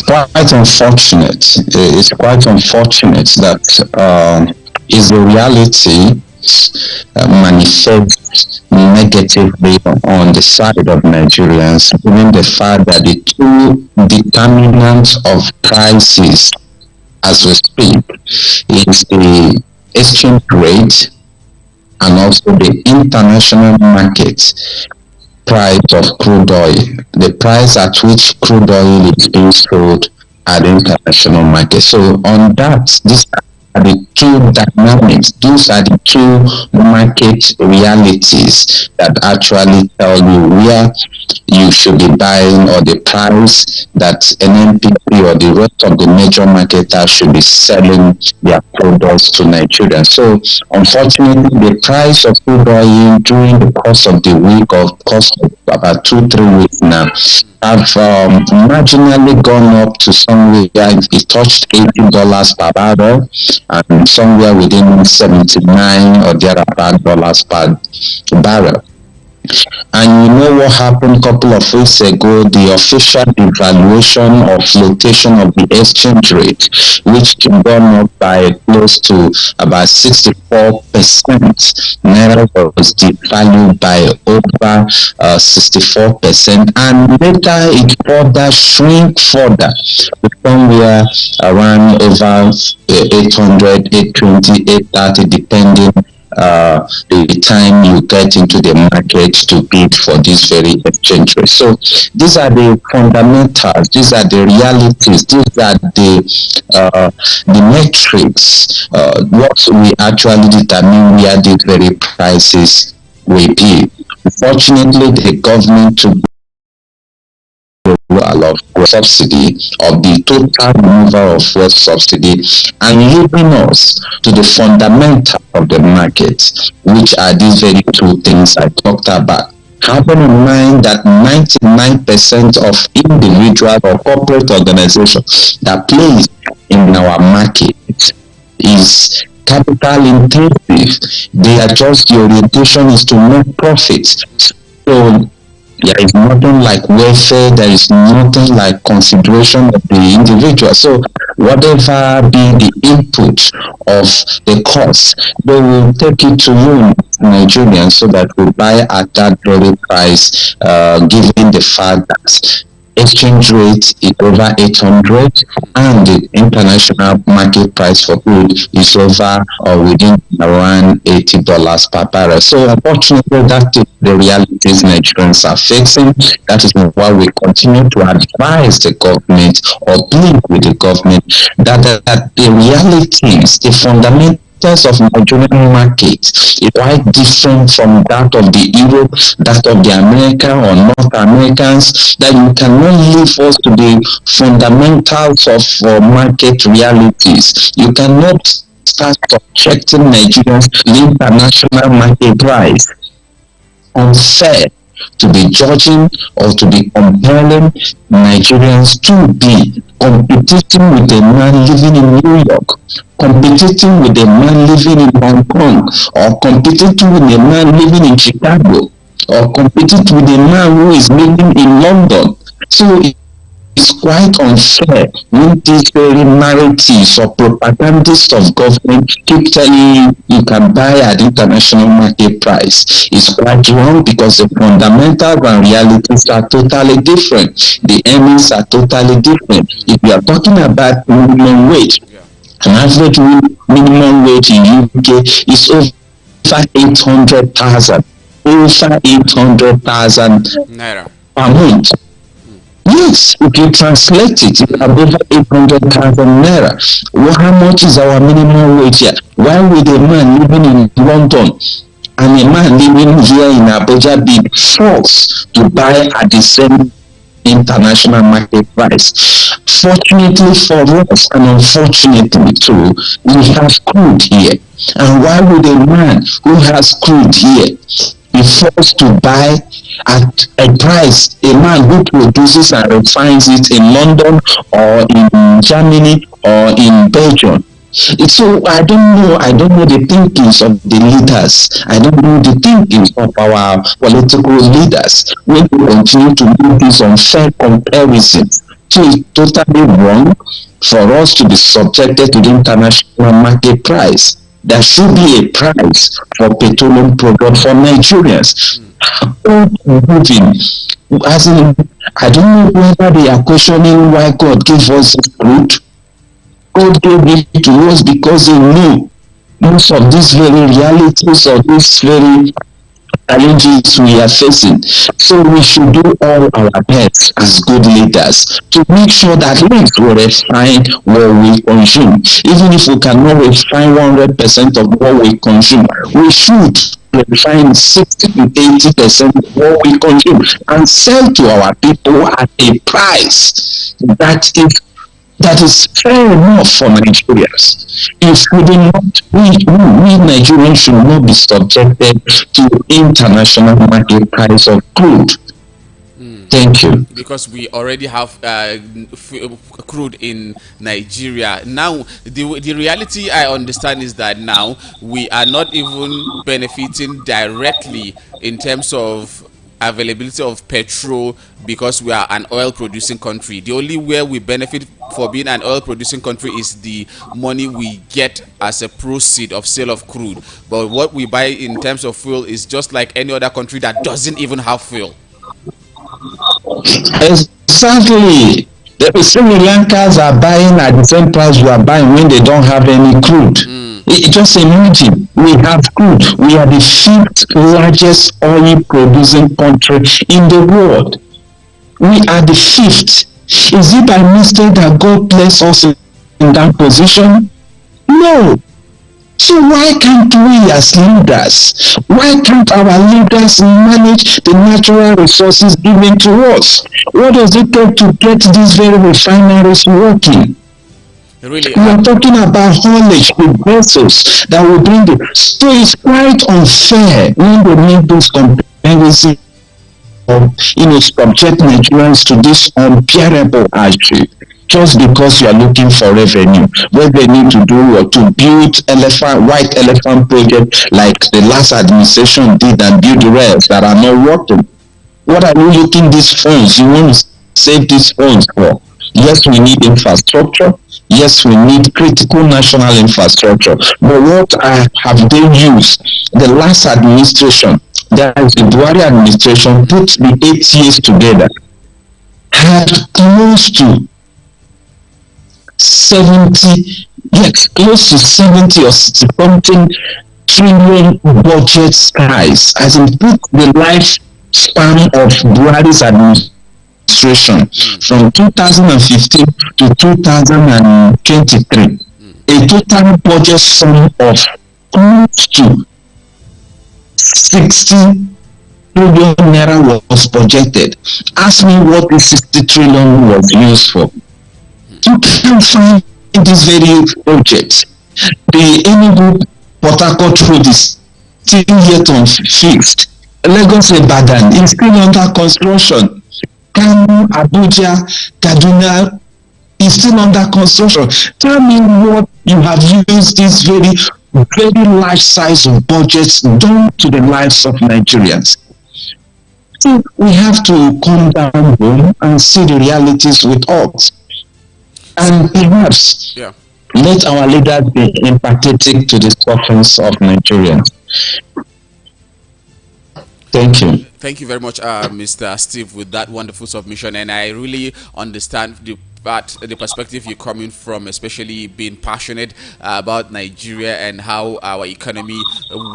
quite unfortunate. It's quite unfortunate that is the reality manifests negatively on the side of Nigerians, given the fact that the two determinants of prices as we speak is the exchange rate and also the international market price of crude oil, the price at which crude oil is being sold at the international market. So on that, these are the two dynamics, those are the two market realities that actually tell you where you should be buying or the price that NNPC or the rest of the major marketers should be selling their products to Nigeria. So unfortunately, the price of crude oil during the course of the week or course of about 2-3 weeks now have marginally gone up to somewhere it touched $80 per barrel and somewhere within 79 or thereabout dollars per barrel. And you know what happened a couple of weeks ago, the official devaluation or flotation of the exchange rate, which gone up by close to about 64%. Naira was devalued by over 64%, and later it further shrink further to somewhere around over 800, 820, 830, depending the time you get into the market to bid for this very exchange rate. So these are the fundamentals, these are the realities, these are the metrics, what we actually determine where these very prices will be. Unfortunately, the government took of subsidy of the total removal of fuel subsidy and leaving us to the fundamental of the market, which are these very two things I talked about. Having in mind that 99% of individual or corporate organizations that plays in our market is capital intensive. They are just, the orientation is to make profits. So there is nothing like welfare, there is nothing like consideration of the individual. So whatever be the input of the cost, they will take it to you, Nigerians, so that we buy at that very price, given the fact that exchange rate is over 800 and the international market price for crude is over or within around $80 per barrel. So unfortunately, that is the realities Nigerians are facing. That is why we continue to advise the government or plead with the government that the realities, the fundamentals of Nigerian market is quite different from that of the Europe, that of the American or North Americans, that you cannot leave us to the fundamentals of market realities. You cannot start subjecting Nigerians to the international market price. Unfair to be judging or to be comparing Nigerians to be competing with a man living in New York, competing with a man living in Hong Kong, or competing with a man living in Chicago, or competing with a man who is living in London. So it's quite unfair when these very narratives or propagandists of government keep telling you you can buy at international market price. It's quite wrong because the fundamentals and realities are totally different. The earnings are totally different. If you are talking about minimum wage, an average minimum wage in UK is over 800,000. Over 800,000 Naira per month. Yes, if you translate it, it's over 800,000 naira. Well, how much is our minimum wage here? Why would a man living in London and a man living here in Abuja be forced to buy at the same international market price? Fortunately for us, and unfortunately too, we have crude here. And why would a man who has crude here be forced to buy at a price, a man who produces and refines it in London or in Germany or in Belgium? So I don't know the thinkings of the leaders. I don't know the thinkings of our political leaders when we continue to do these unfair comparisons So it's totally wrong for us to be subjected to the international market price. There should be a price for petroleum product for Nigerians. God moving. As in, I don't know whether they are questioning why God gave us this crude. God gave it to us because He knew most of these very realities of this very challenges we are facing. So we should do all our best as good leaders to make sure that at least we refine what we consume. Even if we cannot refine 100% of what we consume, we should refine 60 to 80% of what we consume and sell to our people at a price that is fair enough for Nigerians. If we do not, we Nigerians should not be subjected to international market price of crude. Thank you. Because we already have crude in Nigeria. Now, the reality I understand is that now we are not even benefiting directly in terms of availability of petrol because we are an oil producing country. The only way we benefit for being an oil producing country is the money we get as a proceed of sale of crude. But what we buy in terms of fuel is just like any other country that doesn't even have fuel. Exactly. The Sri Lankans are buying at the same price we are buying when they don't have any crude. Just imagine, we have crude. We are the fifth largest oil producing country in the world. We are the fifth. Is it by mistake that God placed us in that position? No. So why can't we as leaders, why can't our leaders manage the natural resources given to us? What does it take to get these very refineries working? Really, We are talking about haulage with vessels that will bring it. So it's quite unfair when they make those comparisons of, subject Nigerians to this unbearable hardship just because you are looking for revenue. What they need to do or to build white elephant project like the last administration did and build the rest that are not working. What are you looking these funds? You want to save these funds for? Yes, we need infrastructure. Yes, we need critical national infrastructure. But what have they used? The last administration, that is the Buhari administration, put the 8 years together, had close to 70, yes, close to 70 or 60 something trillion budget skies, as in put the lifespan of Buhari's administration from 2015 to 2023, a total budget sum of close to 60 trillion naira was projected. Ask me what this 60 trillion was used for. You can't find this very project. The Enugu Port Harcourt road is still yet unfixed. Lagos Ibadan is still under construction. Kano, Abuja, Kaduna is still under construction. Tell me what you have used this very, very large size of budgets done to the lives of Nigerians. So we have to come down home and see the realities with us. And perhaps let our leaders be empathetic to the sufferings of Nigerians. Thank you. Thank you very much, Mr. Steve, with that wonderful submission. And I really understand the perspective you're coming from, especially being passionate about Nigeria and how our economy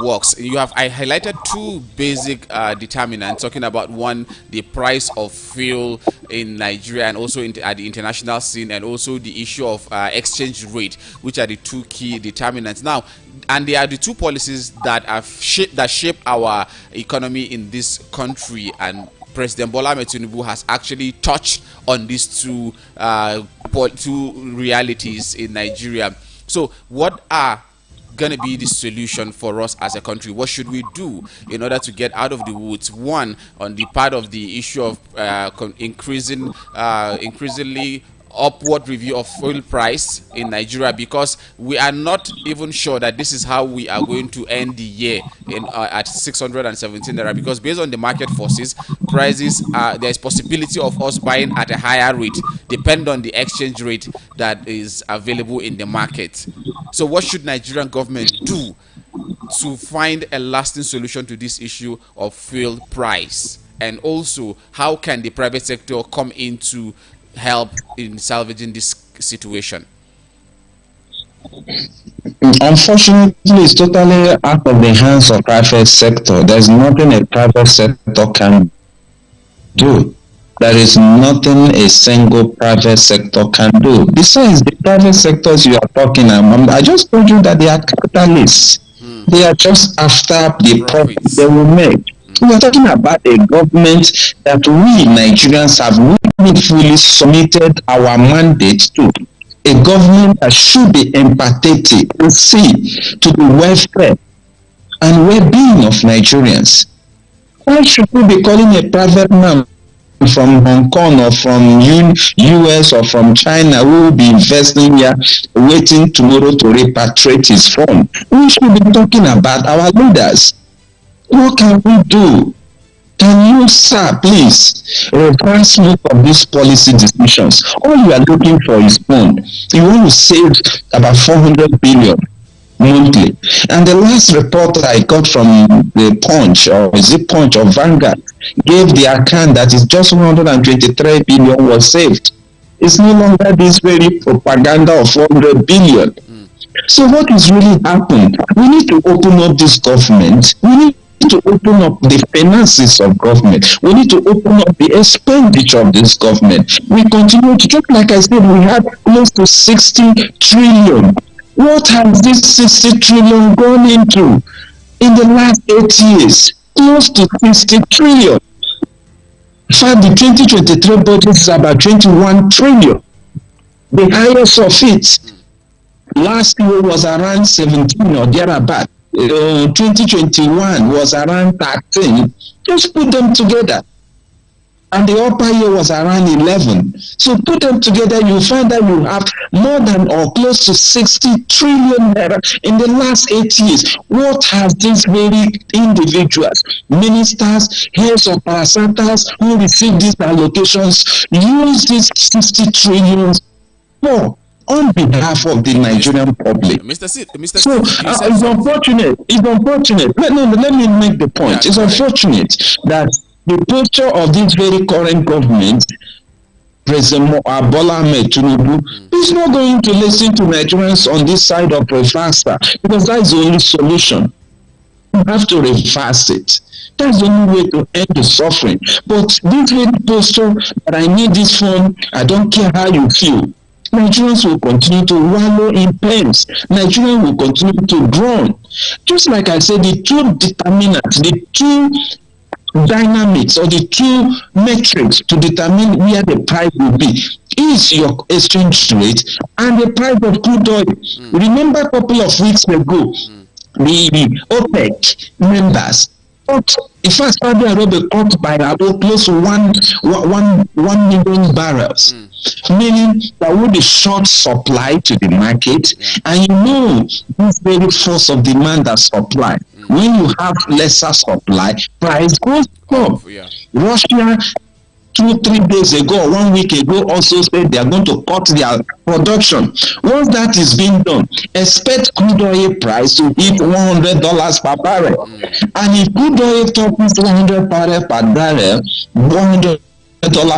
works. I highlighted two basic determinants, talking about one, the price of fuel in Nigeria and also at the international scene, and also the issue of exchange rate, which are the two key determinants. Now, and they are the two policies that shape our economy in this country, and President Bola Ahmed Tinubu has actually touched on these two realities in Nigeria. So what are going to be the solution for us as a country? What should we do in order to get out of the woods? One, on the part of the issue of increasingly upward review of oil price in Nigeria, because we are not even sure that this is how we are going to end the year in at 617 naira, because based on the market forces, prices there is possibility of us buying at a higher rate depend on the exchange rate that is available in the market. So what should Nigerian government do to find a lasting solution to this issue of fuel price? And also, how can the private sector come in to help in salvaging this situation? Unfortunately, it's totally out of the hands of private sector. There's nothing a private sector can do. There is nothing a single private sector can do. Besides, the private sectors you are talking about, I just told you that they are capitalists. They are just after the profit they Profits. will make. We are talking about a government that we Nigerians have really fully submitted our mandate to. A government that should be empathetic and see to the welfare and well-being of Nigerians. Why should we be calling a private man from Hong Kong or from US or from China who will be investing here, waiting tomorrow to repatriate his fund? We should be talking about our leaders. What can we do? Can you, sir, please reverse most of these policy decisions? All you are looking for is fund. You want to save about 400 billion monthly. And the last report I got from the Punch, or is it Punch or Vanguard, gave the account that is just 123 billion was saved. It's no longer this very propaganda of 400 billion. So what is really happened? We need to open up this government. We need to open up the finances of government. We need to open up the expenditure of this government. We continue to, just like I said, we had close to 60 trillion. What has this 60 trillion gone into in the last 8 years? Close to 60 trillion. In fact, the 2023 budget is about 21 trillion. The highest of it last year was around 17 or thereabout. 2021 was around 13. Just put them together. And the upper year was around 11. So put them together, you find that you have more than or close to 60 trillion naira in the last 8 years. What has these very individuals, ministers, heads of parastatals who receive these allocations, use these 60 trillion for on behalf of the Nigerian public? Mr. So Steve, you said it's something. unfortunate. It's unfortunate. Let me make the point. Yeah, It's go ahead. unfortunate that the posture of this very current government, President Bola Ahmed Tinubu, is not going to listen to Nigerians on this side of reversal, because that is the only solution. You have to reverse it. That's the only way to end the suffering. But this very posture that I need this fund, I don't care how you feel. Nigerians will continue to wallow in pains. Nigerians will continue to groan. Just like I said, the two determinants, the two dynamics or the two metrics to determine where the price will be is your exchange rate and the price of crude oil. Remember a couple of weeks ago, the OPEC members cut, in fact, Saudi Arabia cut by about close to 1 million barrels. Meaning there will be short supply to the market, and you know this very force of demand and supply. When you have lesser supply, price goes up. Yeah. Russia 2-3 days ago, 1 week ago, also said they are going to cut their production. Once that is being done, expect crude oil price to hit $100 per barrel. And if crude oil touches $100 per barrel, $100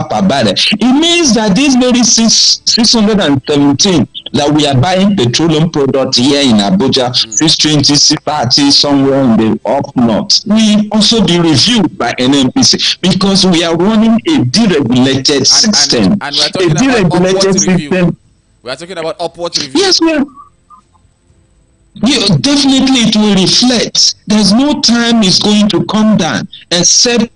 per barrel, it means that this very 617 that we are buying petroleum products here in Abuja, 620, 630, somewhere in the up north, will also be reviewed by NNPC, because we are running a deregulated system. And we're talking about upward review. We are talking about upward review. Yes, we are. Yeah, definitely it will reflect. There's no time it's going to come down except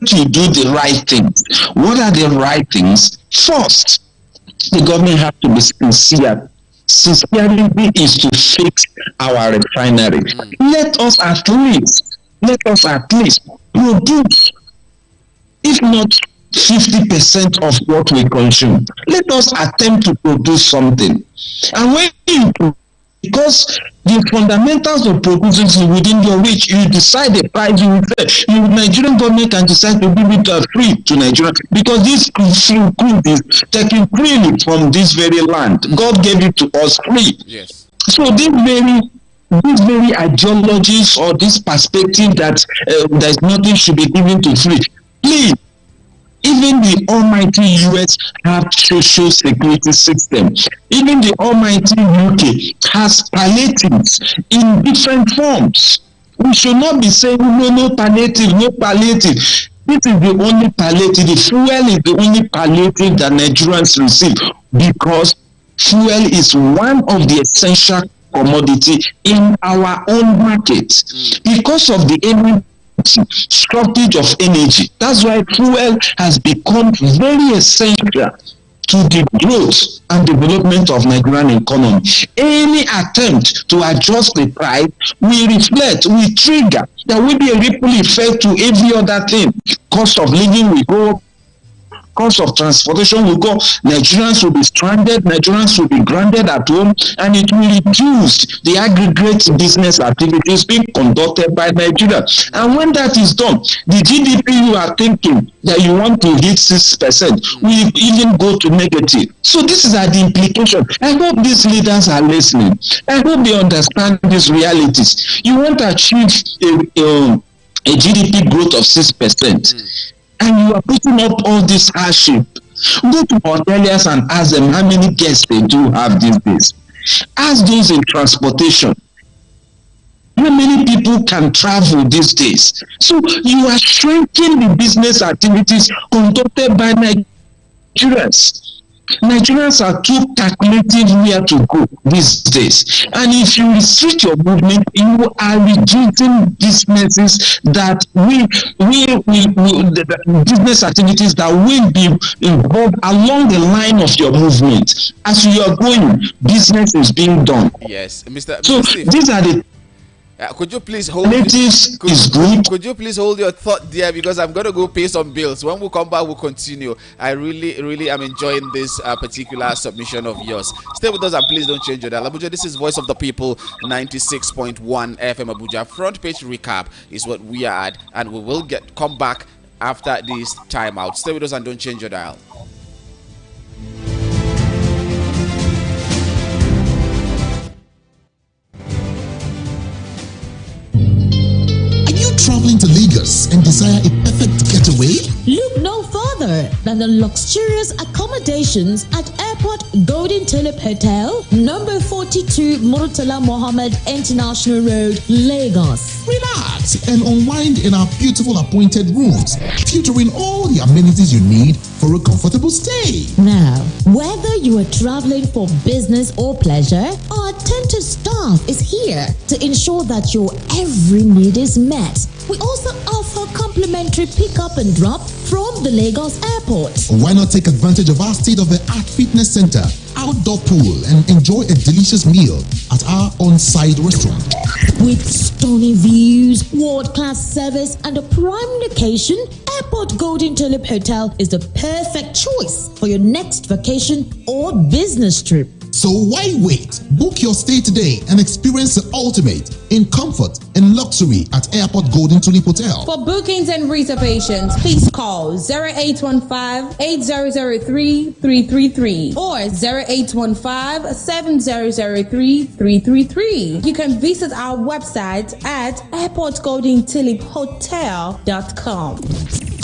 to do the right things. What are the right things? First, the government has to be sincere. Sincerity is to fix our refinery. Let us at least produce. If not 50% of what we consume. Let us attempt to produce something. And when you, because the fundamentals of producing is within your reach, you decide the price you will say. You Nigerian government can decide to give it free to Nigeria, because this crude is taken freely from this very land. God gave it to us free. Yes. So these very ideologies or this perspective that there's nothing should be given to free. Please, even the almighty US have social security system. Even the almighty UK has palliatives in different forms. We should not be saying no palliative, no palliative. This is the only palliative. The fuel is the only palliative that Nigerians receive, because fuel is one of the essential commodity in our own market. Because of the shortage of energy, that's why fuel has become very essential to the growth and development of Nigerian economy. Any attempt to adjust the price will reflect, will trigger, there will be a ripple effect to every other thing. Cost of living will go, cost of transportation will go, Nigerians will be stranded, Nigerians will be grounded at home, and it will reduce the aggregate business activities being conducted by Nigeria. And when that is done, the GDP you are thinking that you want to hit 6% will even go to negative. So this is the implication. I hope these leaders are listening. I hope they understand these realities. You want to achieve a GDP growth of 6%. And you are putting up all this hardship. Go to hoteliers and ask them how many guests they do have these days. Ask those in transportation, how many people can travel these days. So you are shrinking the business activities conducted by Nigerians. Nigerians are too calculative where to go these days. And if you restrict your movement, you are reducing businesses that the business activities that will be involved along the line of your movement. As you are going, business is being done. Yes, Mr. So these are the could you please hold could you please hold your thought there, because I'm going to go pay some bills. When we come back, we'll continue. I really am enjoying this particular submission of yours. Stay with us and please don't change your dial. Abuja, this is Voice of the People, 96.1 FM Abuja. Front page recap is what we are at, and we will come back after this timeout. Stay with us and don't change your dial. Traveling to Lagos and desire a perfect getaway? Look no further than the luxurious accommodations at Airport Golden Tulip Hotel, number 42 Murtala Mohammed International Road, Lagos. Relax and unwind in our beautiful appointed rooms, featuring all the amenities you need for a comfortable stay. Now, whether you are traveling for business or pleasure, our attentive staff is here to ensure that your every need is met. We also offer complimentary pick-up and drop from the Lagos airport. Why not take advantage of our state-of-the-art fitness center, outdoor pool, and enjoy a delicious meal at our on-site restaurant? With stunning views, world-class service, and a prime location, Airport Golden Tulip Hotel is the perfect choice for your next vacation or business trip. So why wait? Book your stay today and experience the ultimate in comfort and luxury at Airport Golden Tulip Hotel. For bookings and reservations, please call 0815-8003-333 or 0815-7003-333. You can visit our website at airportgoldentuliphotel.com.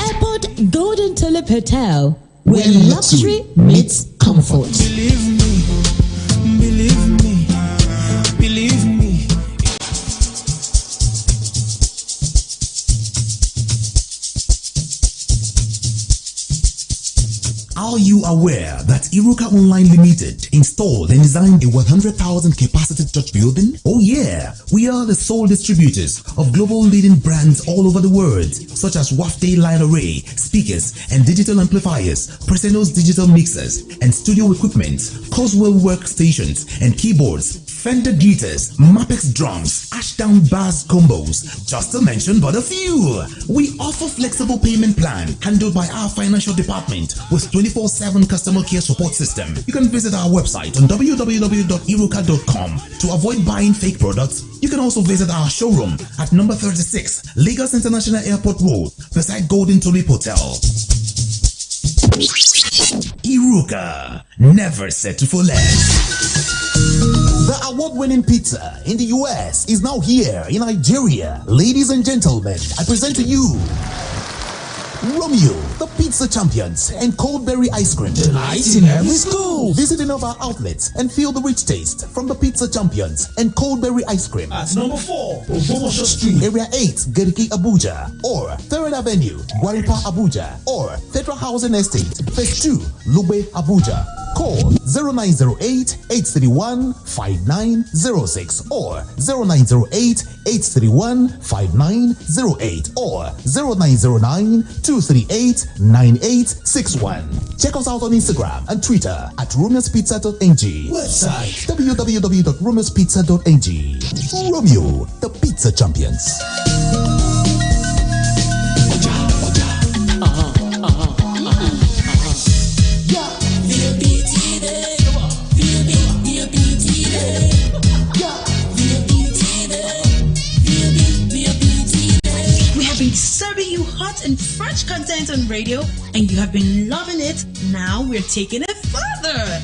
Airport Golden Tulip Hotel, where luxury meets comfort. Believe me, believe me. Are you aware that Iruka Online Limited installed and designed a 100,000 capacity church building? Oh yeah, we are the sole distributors of global leading brands all over the world, such as Wafday Line Array, speakers and digital amplifiers, Preseno's digital mixers and studio equipment, Coswell workstations and keyboards, Fender guitars, Mapex drums, Ashdown bass combos, just to mention but a few. We offer flexible payment plan handled by our financial department with 24/7 customer care support system. You can visit our website on www.iruka.com to avoid buying fake products. You can also visit our showroom at number 36 Lagos International Airport Road beside Golden Tulip Hotel. Iruka, never settle for less. The award-winning pizza in the US is now here in Nigeria. Ladies and gentlemen, I present to you Romeo, the pizza champions, and cold berry ice cream. Delight in every school. Visit any of our outlets and feel the rich taste from the pizza champions and cold berry ice cream. At number 4, Promotion Street, Area 8, Geriki, Abuja, or 3rd Avenue, Gwaripa, Abuja, or Federal Housing Estate, Phase 2, Lube, Abuja. Call 0908-831-5906 or 0908-831-5908 or 0909-238-9861. Check us out on Instagram and Twitter at romeospizza.ng. website www.romeospizza.ng. Romeo, the pizza champions. Serving you hot and fresh content on radio, and you have been loving it. Now we're taking it further.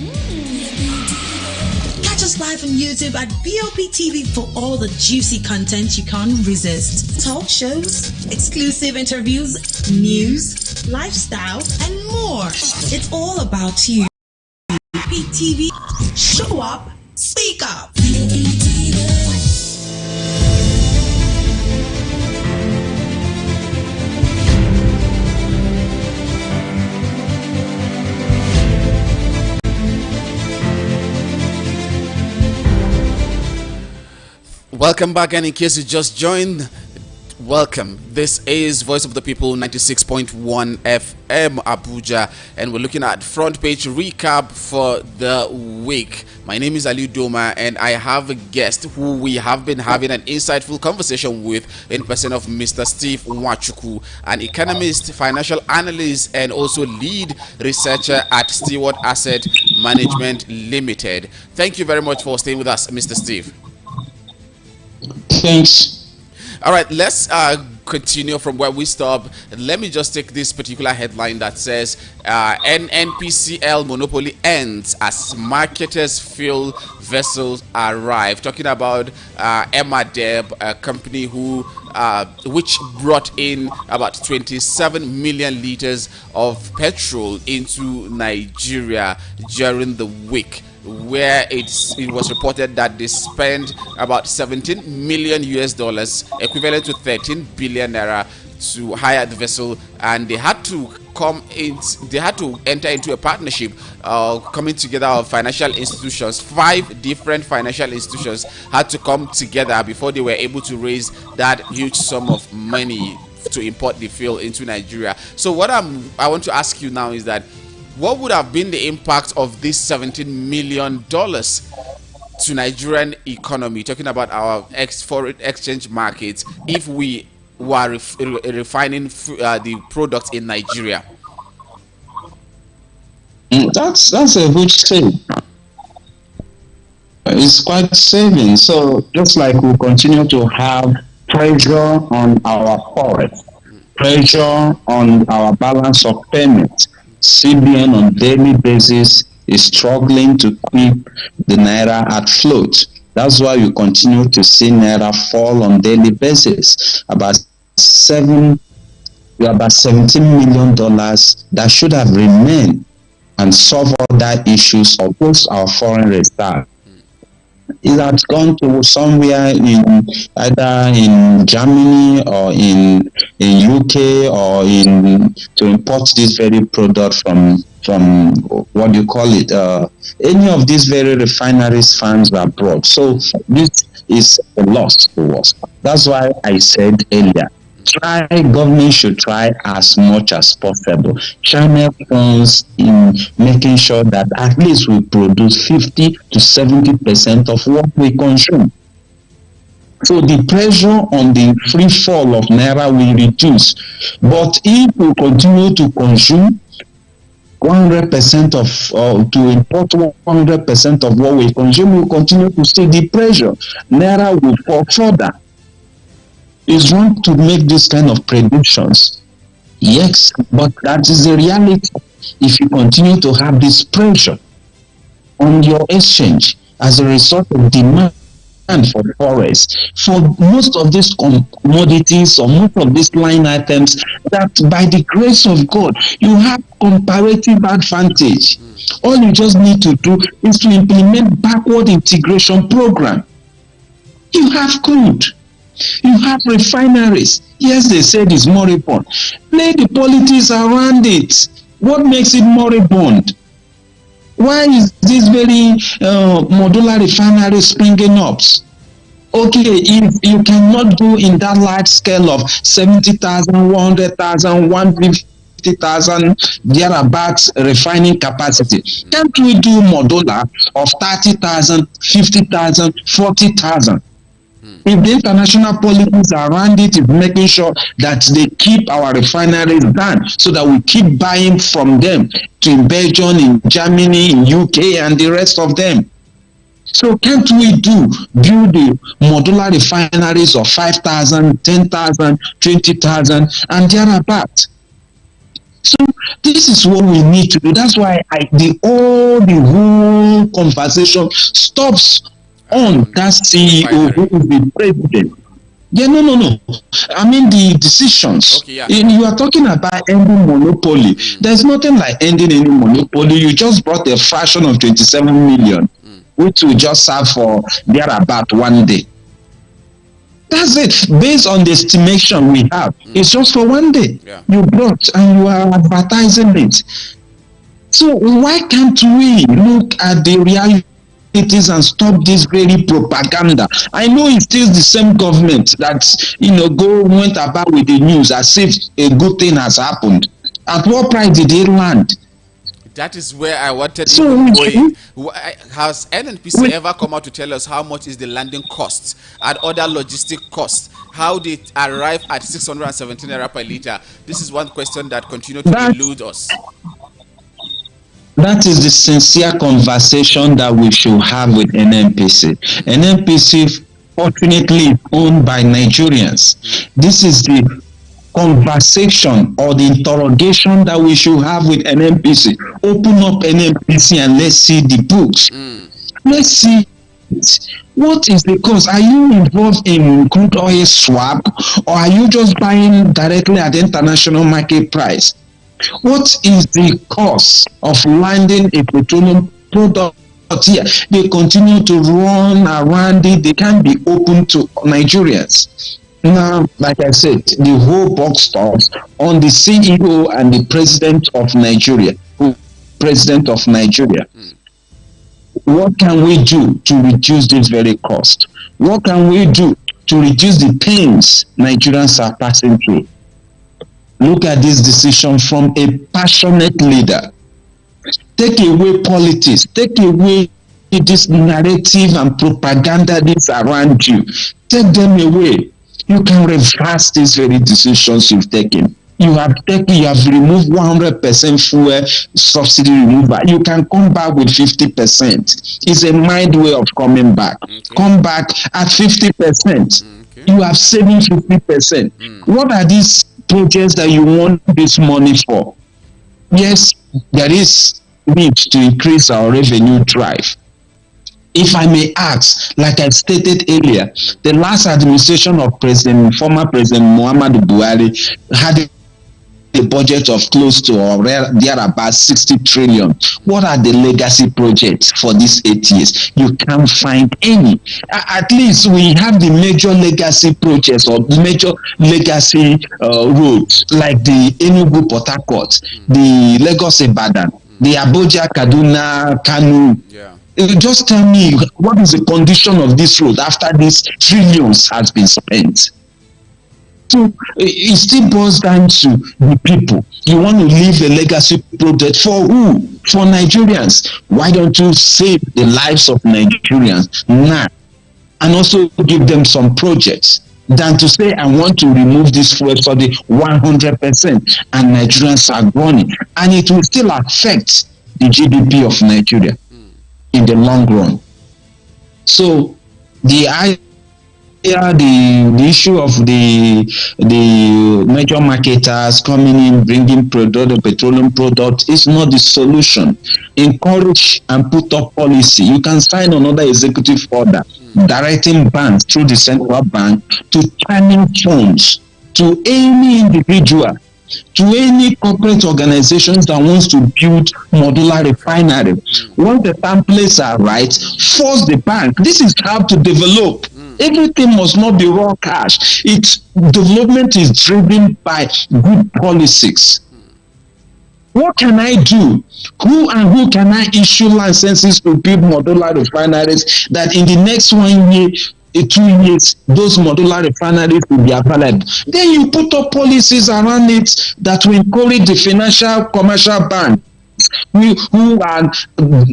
Catch us live on YouTube at BOP TV for all the juicy content you can't resist. Talk shows, exclusive interviews, news, lifestyle, and more. It's all about you. BOP TV, show up, speak up. Welcome back, and in case you just joined, welcome. This is Voice of the People 96.1 FM Abuja, and we're looking at front page recap for the week. My name is Ali Doma, and I have a guest who we have been having an insightful conversation with in person of Mr. Steve Nwachukwu, an economist, financial analyst, and also lead researcher at Steward Asset Management Limited. Thank you very much for staying with us, Mr. Steve. Thanks. All right, let's continue from where we stop. Let me just take this particular headline that says NNPCL monopoly ends as marketers feel vessels arrive. Talking about Emadeb, a company which brought in about 27 million liters of petrol into Nigeria during the week, where it was reported that they spent about 17 million US dollars, equivalent to 13 billion naira, to hire the vessel, and they had to enter into a partnership coming together of financial institutions. 5 different financial institutions had to come together before they were able to raise that huge sum of money to import the fuel into Nigeria. So what I want to ask you now is that, what would have been the impact of this $17 million to Nigerian economy, talking about our foreign exchange markets, if we were refining the products in Nigeria? That's a huge thing. It's quite saving. So just like we continue to have pressure on our forex, pressure on our balance of payments, CBN on daily basis is struggling to keep the naira at float. That's why you continue to see naira fall on daily basis. About $17 million that should have remained and solve other issues of both our foreign reserve. It had gone to somewhere in either in Germany or in UK or to import this very product from what do you call it? Any of these very refineries farms were abroad. So this is a loss to us. That's why I said earlier, government should try as much as possible, channel funds in making sure that at least we produce 50 to 70% of what we consume. So the pressure on the free fall of naira will reduce. But if we continue to consume 100% of to import 100% of what we consume, we will continue to see the pressure. Naira will fall further. It's wrong to make this kind of predictions. Yes, but that is the reality. If you continue to have this pressure on your exchange as a result of demand for forex, for most of these commodities or most of these line items, that by the grace of God, you have comparative advantage. All you just need to do is to implement backward integration program. You have crude. You have refineries. Yes, they said it's moribund. Play the politics around it. What makes it moribund? Why is this very modular refinery springing up? Okay, if you cannot do in that large scale of 70,000, 100,000, 150,000 thereabouts refining capacity, can't we do modular of 30,000, 50,000, 40,000? If the international policies around it is making sure that they keep our refineries down so that we keep buying from them in Belgium, in Germany, in UK, and the rest of them. So can't we build the modular refineries of 5,000, 10,000, 20,000, and thereabouts? So this is what we need to do. That's why the whole conversation stops on that CEO who is the president. Yeah, no. I mean the decisions. Okay, yeah. You are talking about ending monopoly. There's nothing like ending any monopoly. You just brought a fraction of 27 million, which will just serve for thereabout one day. That's it. Based on the estimation we have, it's just for one day. Yeah. You brought and you are advertising it. So why can't we look at the reality and stop this very propaganda? I know it's still the same government that went about with the news as if a good thing has happened. At what price did it land? That is where I wanted to go. Has NNPC ever come out to tell us how much is the landing cost and other logistic costs? How did it arrive at 617 naira per liter? This is one question that continues to elude us. That is the sincere conversation that we should have with NNPC. NNPC, fortunately, is owned by Nigerians. This is the conversation or the interrogation that we should have with NNPC. Open up NNPC and let's see the books. Let's see what is the cost. Are you involved in crude oil swap, or are you just buying directly at the international market price? What is the cost of landing a petroleum product here? They continue to run around it. They can't be open to Nigerians. Now, like I said, the whole box stops on the CEO and the president of Nigeria. What can we do to reduce this very cost? What can we do to reduce the pains Nigerians are passing through? Look at this decision from a passionate leader. Take away politics. Take away this narrative and propaganda that's around you. Take them away. You can reverse these very decisions you've taken. You have removed 100% fuel subsidy removal. You can come back with 50%. It's a mild way of coming back. Okay. Come back at 50%. Okay. You have saving 50%. What are these projects that you want this money for? Yes, there is need to increase our revenue drive. If I may ask, like I stated earlier, the last administration of former President Muhammadu Buhari had a budget of close to or there about 60 trillion. What are the legacy projects for these 8 years? You can't find any. At least we have the major legacy projects or major legacy roads like the Enugu Port Harcourt, the Lagos Ibadan, the Abuja Kaduna Kanu. Yeah. Just tell me, what is the condition of this road after these trillions has been spent? So it still boils down to the people. You want to leave a legacy project for who? For Nigerians. Why don't you save the lives of Nigerians now and also give them some projects than to say I want to remove this fuel subsidy 100% and Nigerians are running, and it will still affect the GDP of Nigeria in the long run. So the issue of the major marketers coming in bringing petroleum products is not the solution. Encourage and put up policy. You can sign another executive order directing banks through the central bank to channel funds to any individual, to any corporate organizations that wants to build modular refinery. Once the templates are right, force the bank. This is how to develop. Everything must not be raw cash. Its development is driven by good policies. What can I do? Who can I issue licenses to build modular refineries that in the next 1 year, 2 years, those modular refineries will be available? Then you put up policies around it that will encourage the financial commercial banks who are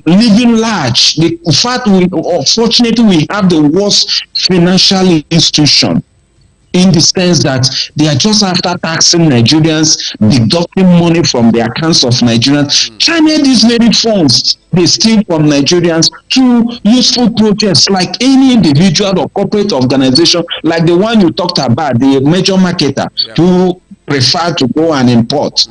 living large. In fact, unfortunately, we have the worst financial institution, in the sense that they are just after taxing Nigerians, deducting money from the accounts of Nigerians, channel these very funds they steal from Nigerians to useful projects like any individual or corporate organization, like the one you talked about, the major marketer who prefer to go and import.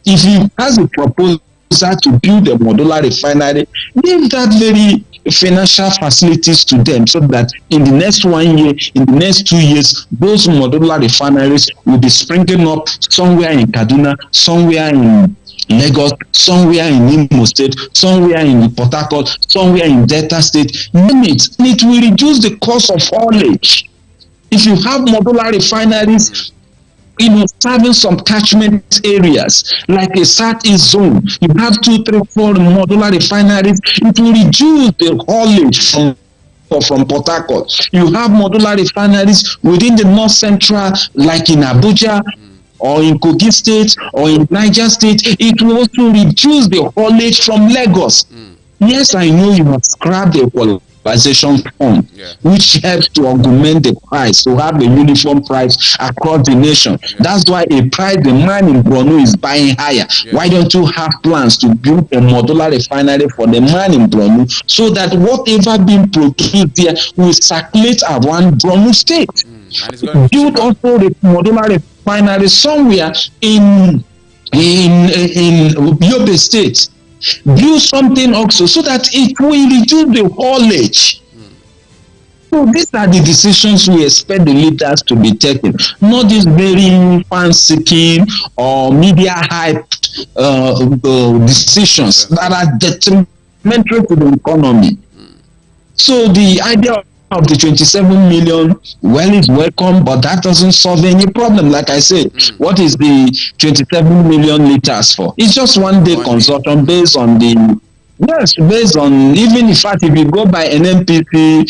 If he has a proposal to build a modular refinery, give that very financial facilities to them, so that in the next 1 year, in the next 2 years, those modular refineries will be springing up somewhere in Kaduna, somewhere in Lagos, somewhere in Imo State, somewhere in Port Harcourt, somewhere in Delta State. Name it. It will reduce the cost of haulage. If you have modular refineries, serving some catchment areas like a southeast zone, you have 2, 3, 4 modular refineries, it will reduce the haulage from Port Harcourt. You have modular refineries within the north central, like in Abuja or in Kogi State or in Niger State. It will also reduce the haulage from Lagos. Yes, I know you have scrapped the equalization fund, which helps to augment the price, to have a uniform price across the nation. That's why a price the man in Borno is buying higher. Why don't you have plans to build a modular refinery for the man in Borno, so that whatever being produced there will circulate around Borno State? Build also the modular refinery somewhere in Yobe State. Do something also so that it will reduce the haulage. So these are the decisions we expect the leaders to be taking, not these very fancy or media hyped decisions that are detrimental to the economy. So the idea of the 27 million, well, is welcome, but that doesn't solve any problem. Like I said, what is the 27 million liters for? It's just 1 day consumption based on the based on, even in fact, if you go by NNPC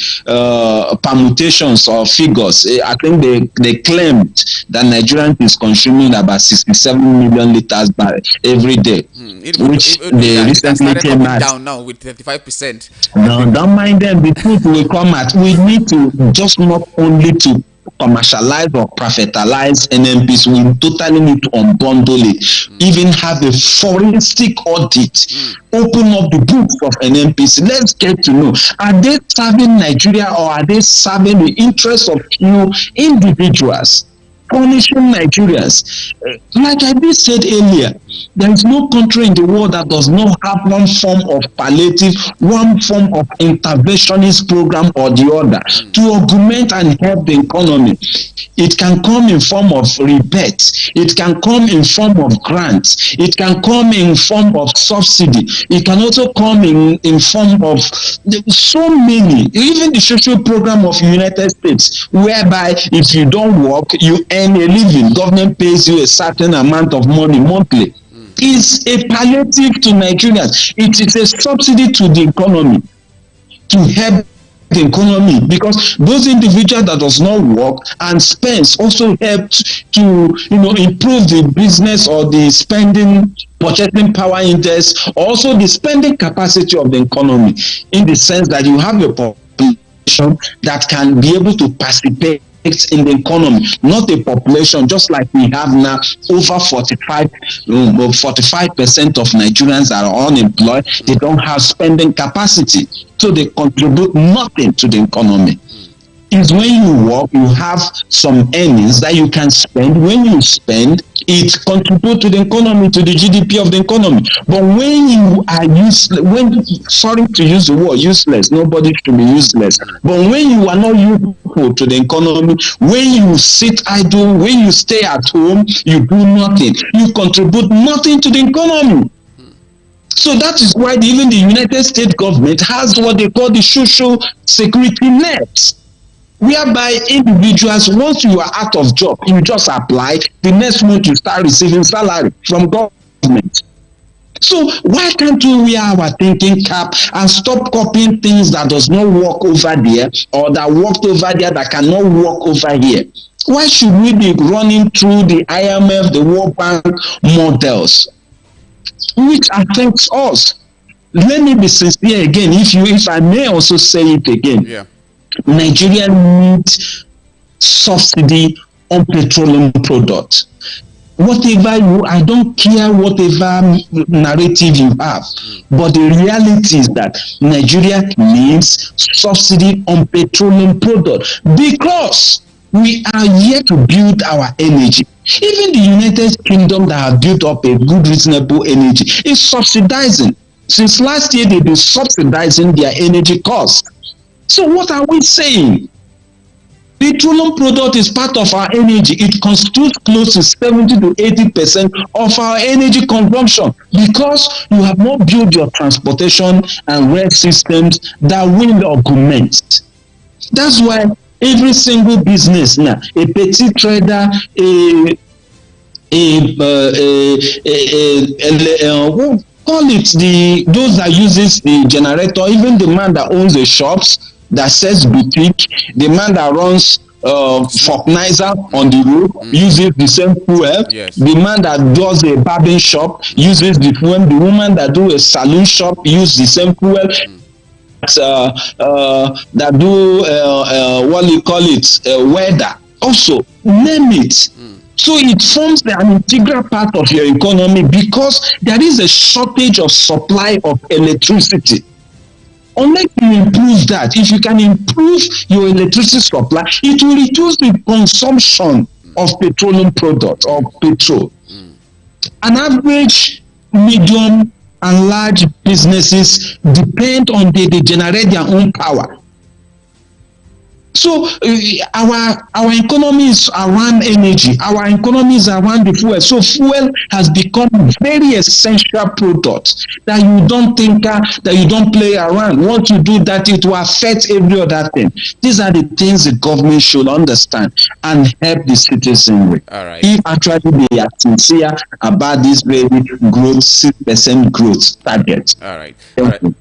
permutations or figures, I think they claimed that Nigerians is consuming about 67 million liters by every day, which they recently came out down now with 35%. No, don't mind them. The truth will come out. We need to just not only to commercialize or profitalize NNPs, we totally need to unbundle it. Even have a forensic audit. Open up the books of NNPs. Let's get to know, are they serving Nigeria or are they serving the interests of few individuals? Punishing Nigerians. Like I did said earlier, there is no country in the world that does not have one form of palliative, one form of interventionist program or the other to augment and help the economy. It can come in form of rebates. It can come in form of grants. It can come in form of subsidy. It can also come in form of so many. Even the social program of the United States, whereby if you don't work, you earn a living. Government pays you a certain amount of money monthly. Is a palliative to Nigerians. It is a subsidy to the economy to help the economy, because those individuals that does not work and spends also helps to improve the business or the spending purchasing power index, also the spending capacity of the economy, in the sense that you have a population that can be able to participate in the economy, not a population just like we have now. Over 45% of Nigerians are unemployed. They don't have spending capacity, so they contribute nothing to the economy. Is when you work, you have some earnings that you can spend. When you spend, it contributes to the economy, to the GDP of the economy. But when you are useless, sorry to use the word useless, nobody should be useless. But when you are not useful to the economy, when you sit idle, when you stay at home, you do nothing, you contribute nothing to the economy. So that is why even the United States government has what they call the social security net, whereby individuals, once you are out of job, you just apply, the next month you start receiving salary from government. So why can't we wear our thinking cap and stop copying things that does not work over there, or that worked over there that cannot work over here? Why should we be running through the IMF, the World Bank models, which affects us? Let me be sincere again, if I may also say it again. Yeah. Nigeria needs subsidy on petroleum products. I don't care whatever narrative you have, but the reality is that Nigeria needs subsidy on petroleum products, because we are here to build our energy. Even the United Kingdom, that have built up a good, reasonable energy, is subsidizing. Since last year, they've been subsidizing their energy costs. So what are we saying? Petroleum product is part of our energy. It constitutes close to 70 to 80% of our energy consumption, because you have not built your transportation and rail systems that will augment. That's why every single business now, a petty trader, call it those that uses the generator, even the man that owns the shops, that sells boutique, the man that runs vulcanizer on the road uses the same fuel. Yes. The man that does a barbing shop uses the fuel. The woman that do a saloon shop uses the same fuel. That do what you call it, weather, also name it. So it forms an integral part of your economy, because there is a shortage of supply of electricity. Unless you improve that, if you can improve your electricity supply, it will reduce the consumption of petroleum products or petrol. An average, medium, and large businesses depend on they generate their own power. So our economy is around energy. Our economy is around the fuel. So fuel has become a very essential product that you don't tinker, that you don't play around. Once you do that, it will affect every other thing. These are the things the government should understand and help the citizenry. All right. If actually they are sincere about this very growth, 6% growth target. All right.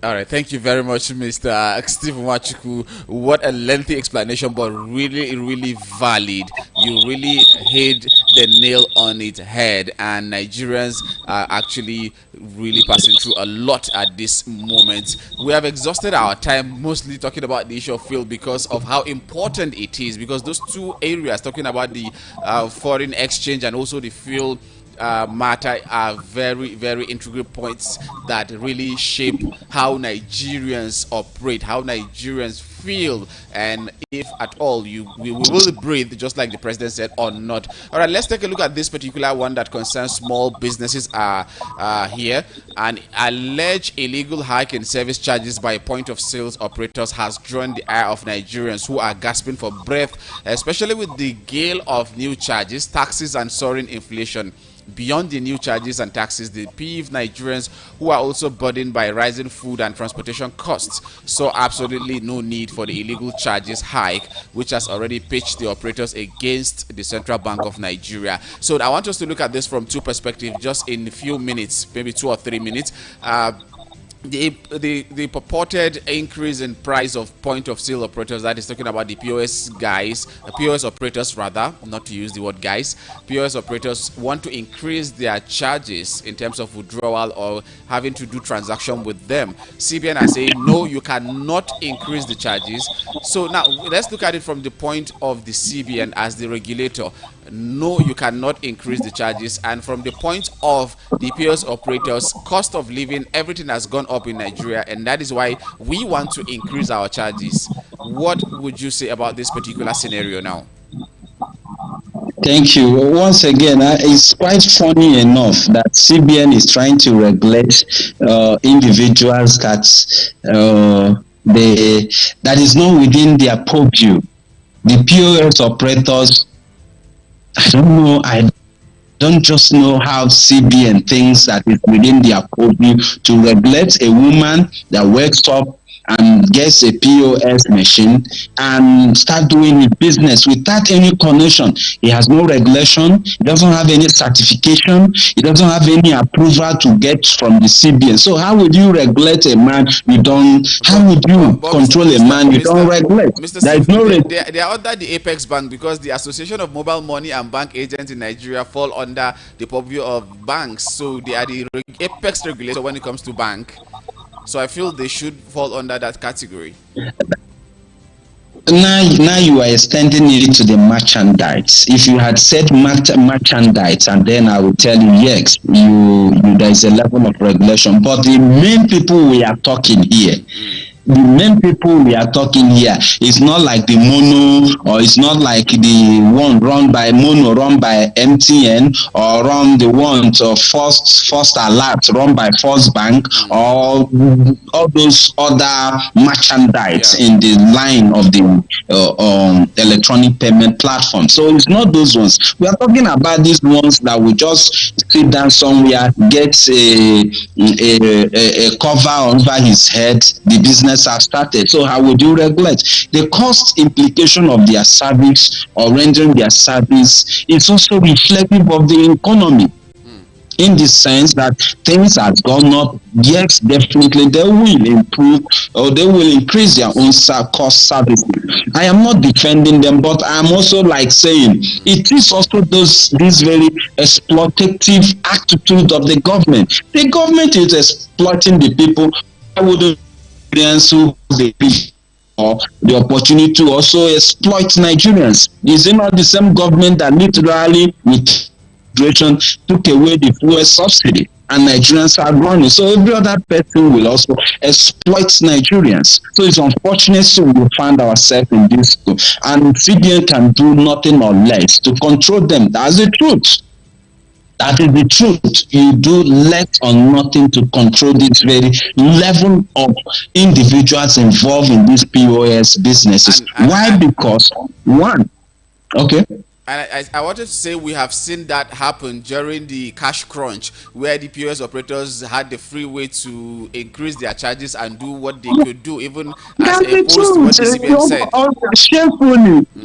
All right. Thank you very much, Mr. Steve Wachuku. What a lengthy explanation, but really, really valid. You really hit the nail on its head, and Nigerians are actually really passing through a lot at this moment. We have exhausted our time mostly talking about the issue of fuel because of how important it is, because those two areas, talking about the foreign exchange and also the fuel matter, are very, very integral points that really shape how Nigerians operate, how Nigerians feel, and if at all we will breathe, just like the president said, or not. All right, let's take a look at this particular one that concerns small businesses here. An alleged illegal hike in service charges by point of sales operators has drawn the eye of Nigerians who are gasping for breath, especially with the gale of new charges, taxes, and soaring inflation. Beyond the new charges and taxes, the peeved Nigerians who are also burdened by rising food and transportation costs saw absolutely no need for the illegal charges hike, which has already pitched the operators against the Central Bank of Nigeria. So I want us to look at this from two perspectives, just in a few minutes, maybe 2 or 3 minutes. the purported increase in price of point of sale operators, that is talking about the POS guys, POS operators rather, not to use the word guys, POS operators want to increase their charges in terms of withdrawal or having to do transaction with them. CBN are saying no, you cannot increase the charges. So now let's look at it from the point of the CBN as the regulator. No, you cannot increase the charges. And from the point of the POS operators, cost of living, everything has gone up in Nigeria, and that is why we want to increase our charges. What would you say about this particular scenario now? Thank you. Once again, it's quite funny enough that CBN is trying to regulate individuals that is not within their purview. The POS operators, I don't know. I don't just know how CBN thinks that it's within their purview to regulate a woman that wakes up and gets a POS machine and start doing his business without any connection. He has no regulation. He doesn't have any certification. He doesn't have any approval to get from the CBN. So how would you regulate a man you don't? How would you control a man you don't regulate? There is no they are under the Apex Bank because the Association of Mobile Money and Bank Agents in Nigeria fall under the purview of banks. So they are the Apex regulator when it comes to bank. So I feel they should fall under that category. Now you are extending it to the merchandise. If you had said merchandise, and then I would tell you yes, there is a level of regulation. But the main people we are talking here. The main people we are talking here is not like the mono, or it's not like the one run by mono, run by MTN, or run the ones of first alert run by First Bank, or all those other merchandise in the line of the electronic payment platform. So it's not those ones. We are talking about these ones that will just sit down somewhere, get a cover over his head, the business have started. So how would you regulate? The cost implication of their service or rendering their service is also reflective of the economy. In the sense that things have gone up, yes, definitely they will improve or they will increase their own cost services. I am not defending them, but I am also like saying it is also this very exploitative attitude of the government. The government is exploiting the people. I would who they or the opportunity to also exploit Nigerians. Is it not the same government that literally with took away the fuel subsidy and Nigerians are running? So every other person will also exploit Nigerians. So it's unfortunate so we find ourselves in this, and CBN can do nothing or less to control them. That's the truth. That is the truth. You do less or nothing to control this very level of individuals involved in these POS businesses. Why? Because one, okay. And I wanted to say we have seen that happen during the cash crunch, where the POS operators had the free way to increase their charges and do what they could do, even as opposed to what the CBN said.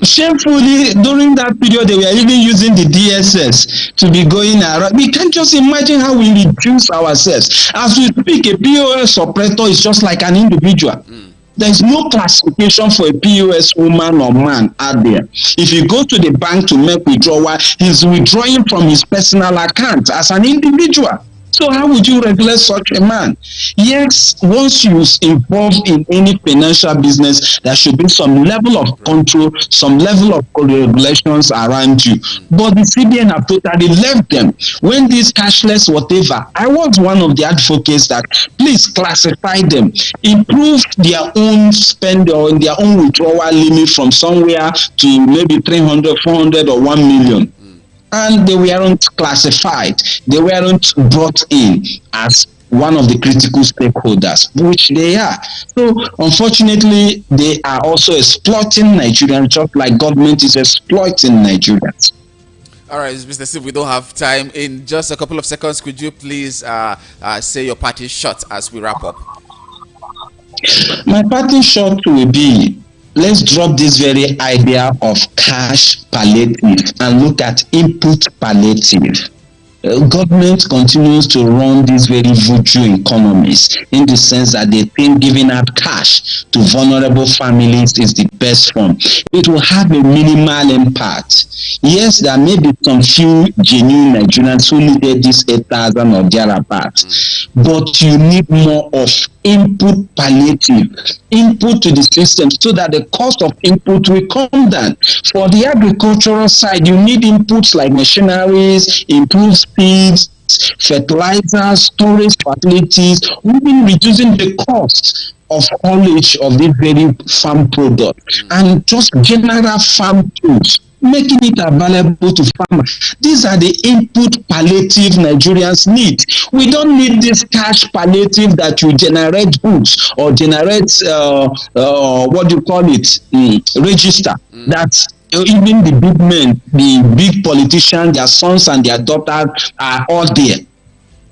Shamefully, during that period, they were even using the DSS to be going around. We can just imagine how we reduce ourselves. As we speak, a POS operator is just like an individual. There's no classification for a POS woman or man out there. If you go to the bank to make withdrawal, he's withdrawing from his personal account as an individual. So how would you regulate such a man? Yes, once you involve in any financial business, there should be some level of control, some level of regulations around you. But the CBN have totally left them. When this cashless whatever, I was one of the advocates that please classify them, improve their own spend or their own withdrawal limit from somewhere to maybe 300, 400 or 1 million. And they weren't classified. They weren't brought in as one of the critical stakeholders, which they are. So, unfortunately, they are also exploiting Nigerians, just like government is exploiting Nigerians. All right, Mr. Steve, we don't have time. In just a couple of seconds, could you please say your parting shot as we wrap up? My parting shot will be, let's drop this very idea of cash palliative and look at input palliative. Government continues to run these very voodoo economies in the sense that they think giving out cash to vulnerable families is the best form. It will have a minimal impact. Yes, there may be some few genuine Nigerians who needed this 8,000 or thereabouts, but you need more of input palliative, input to the system so that the cost of input will come down. For the agricultural side, you need inputs like machineries, improved speeds, fertilizers, storage facilities, even reducing the cost of haulage of this very farm product, and just general farm tools, making it available to farmers. These are the input palliative Nigerians need. We don't need this cash palliative that you generate goods or generate what do you call it, register. That even the big men, the big politicians, their sons and their daughters are all there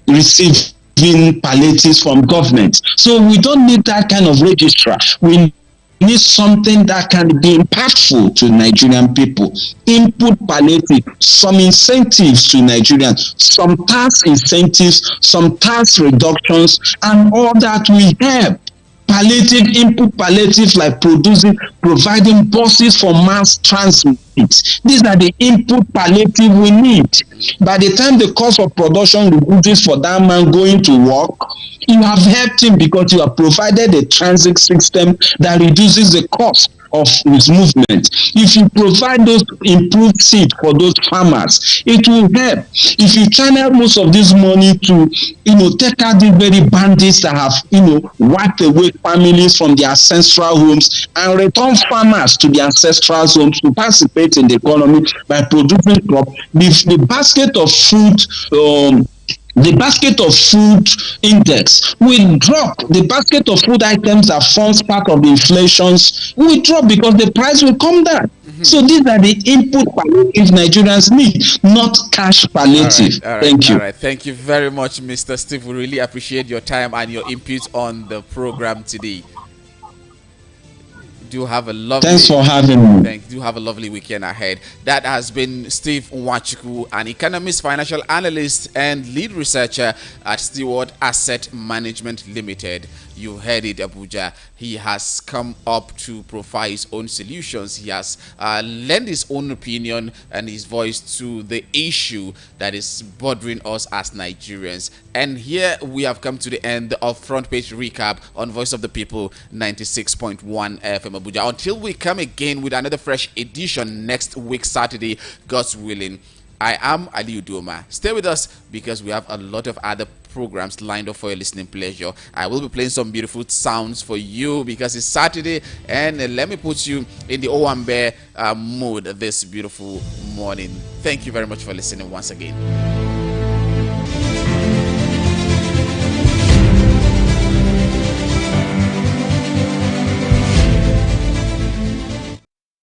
receiving palliatives from government. So we don't need that kind of registrar. We need something that can be impactful to Nigerian people. Input palliative, some incentives to Nigerians, some tax incentives, some tax reductions, and all that will help. Palliative, input palliative, like providing buses for mass transit. These are the input palliative we need. By the time the cost of production reduces for that man going to work, you have helped him because you have provided a transit system that reduces the cost of his movement. If you provide those improved seed for those farmers, it will help. If you channel most of this money to, take out the very bandits that have, wiped away families from their ancestral homes and return farmers to their ancestral homes to participate in the economy by producing crop, the basket of food. The basket of food index will drop. The basket of food items that forms part of the inflations will drop because the price will come down. So these are the input palliative Nigerians need, not cash palliative. All right, Thank you. All right. Thank you very much, Mr. Steve. We really appreciate your time and your input on the program today. Do have a lovely. Thanks for having me. Do have a lovely weekend ahead. That has been Steve Nwachukwu, an economist, financial analyst, and lead researcher at Steward Asset Management Limited. You heard it, Abuja. He has come up to provide his own solutions. He has lent his own opinion and his voice to the issue that is bothering us as Nigerians. And here we have come to the end of Front Page Recap on Voice of the People 96.1 FM Abuja. Until we come again with another fresh edition next week, Saturday, God's willing. I am Ali Udoma. Stay with us because we have a lot of other programs lined up for your listening pleasure. I will be playing some beautiful sounds for you because it's Saturday, and let me put you in the Owambe mood this beautiful morning. Thank you very much for listening once again.